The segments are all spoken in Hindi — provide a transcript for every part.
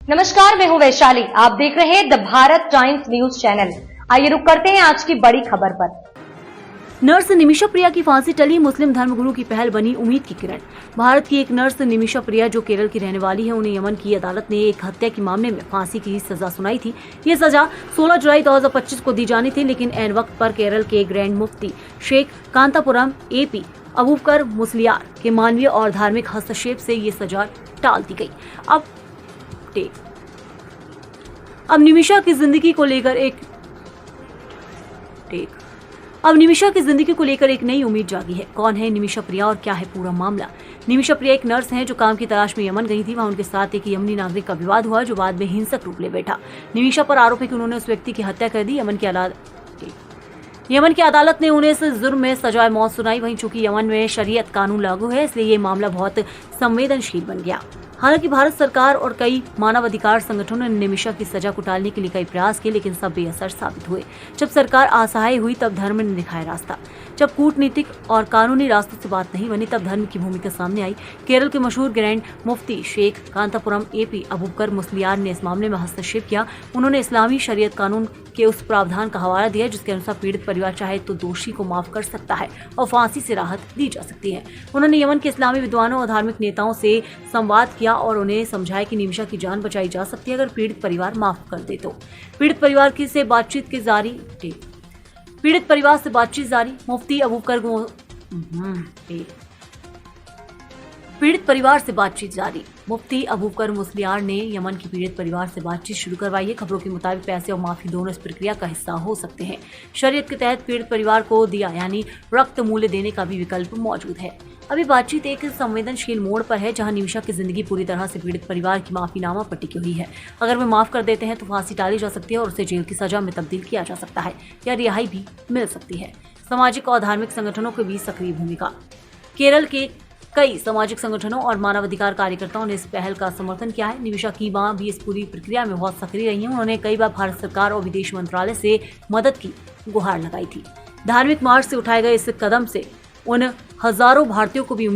नमस्कार, मैं हूं वैशाली। आप देख रहे हैं the Bharat times news channel. आइए रुक करते हैं आज की बड़ी खबर पर। नर्स निमिषा प्रिया की फांसी टली, मुस्लिम धर्मगुरु की पहल बनी उम्मीद की किरण। भारत की एक नर्स निमिषा प्रिया जो केरल की रहने वाली है, उन्हें यमन की अदालत ने एक हत्या के मामले में फांसी की सजा सुनाई थी। ये सजा 16 जुलाई 2025 को दी जानी थी, लेकिन ऐन वक्त पर केरल के ग्रैंड मुफ्ती शेख कांतापुरम AP अबूबकर मुस्लियार के मानवीय और धार्मिक हस्तक्षेप से ये सजा टाल दी गई। अब निमिषा की जिंदगी को लेकर एक नई उम्मीद जागी है। कौन है निमिषा प्रिया और क्या है पूरा मामला? निमिषा प्रिया एक नर्स हैं जो काम की तलाश में यमन गई थी। वहां उनके साथ एक यमनी नागरिक का विवाद हुआ जो बाद में हिंसक रूप ले बैठा। निमिषा पर आरोप है कि उन्होंने उस व्यक्ति की हत्या कर दी। यमन की अदालत ने उन्हें इस जुर्म में सजाए मौत सुनाई। वहीं चूंकि यमन में शरीयत कानून लागू है, इसलिए ये मामला बहुत संवेदनशील बन गया। हालांकि भारत सरकार और कई मानवाधिकार संगठनों ने निमिषा की सजा को टालने के लिए कई प्रयास किए, लेकिन सब बेअसर साबित हुए। जब सरकार असहाय हुई तब धर्म ने दिखाया रास्ता। जब कूटनीतिक और कानूनी रास्तों से बात नहीं बनी तब धर्म की भूमिका सामने आई। केरल के मशहूर ग्रैंड मुफ्ती शेख कांतापुरम AP अबूबकर मुस्लियार ने इस मामले में हस्तक्षेप किया। उन्होंने इस्लामी शरीयत कानून के उस प्रावधान का हवाला दिया जिसके अनुसार पीड़ित परिवार चाहे तो दोषी को माफ कर सकता है और फांसी से राहत दी जा सकती है। उन्होंने यमन के इस्लामी विद्वानों और धार्मिक नेताओं से संवाद किया और उन्हें समझाया कि निमिषा की जान बचाई जा सकती है अगर पीड़ित परिवार माफ कर दे तो। पीड़ित परिवार से बातचीत जारी। मुफ्ती अबूबकर मुफ्ती अबूबकर मुस्लियार ने यमन की पीड़ित परिवार से बातचीत शुरू करवाई है। खबरों के मुताबिक पैसे और माफी दोनों इस प्रक्रिया का हिस्सा हो सकते हैं। शरीयत के तहत पीड़ित परिवार को दिया यानी रक्त मूल्य देने का भी विकल्प मौजूद है। अभी बातचीत एक संवेदनशील मोड़ पर है जहां निमिषा की जिंदगी पूरी तरह से पीड़ित परिवार की माफीनामा पर टिकी हुई है। अगर वे माफ कर देते हैं तो फांसी टाली जा सकती है और उसे जेल की सजा में तब्दील किया जा सकता है या रिहाई भी मिल सकती है। सामाजिक और धार्मिक संगठनों के बीच सक्रिय भूमिका। केरल के कई सामाजिक संगठनों और मानवाधिकार कार्यकर्ताओं ने इस पहल का समर्थन किया है। निमिषा की मां भी इस पूरी प्रक्रिया में बहुत सक्रिय रही हैं। उन्होंने कई बार भारत सरकार और विदेश मंत्रालय से मदद की गुहार लगाई थी। धार्मिक मार्ग से उठाए गए इस कदम से उन हजारों भारतीयों को भी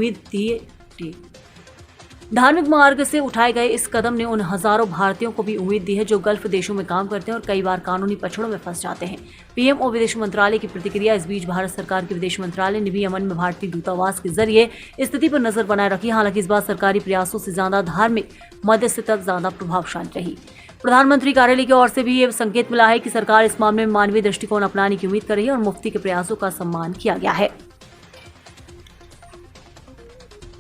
उम्मीद दी है जो गल्फ देशों में काम करते हैं और कई बार कानूनी पछड़ों में फंस जाते हैं। PM और विदेश मंत्रालय की प्रतिक्रिया। इस बीच भारत सरकार के विदेश मंत्रालय ने भी यमन में भारतीय दूतावास के जरिए स्थिति पर नजर बनाए रखी। हालांकि इस बार सरकारी प्रयासों से ज्यादा धार्मिक मध्यस्थता ज्यादा प्रभावशाली रही। प्रधानमंत्री कार्यालय की ओर से भी ये संकेत मिला है कि सरकार इस मामले में मानवीय दृष्टिकोण अपनाने की उम्मीद कर रही है और मुफ्ती के प्रयासों का सम्मान किया गया है।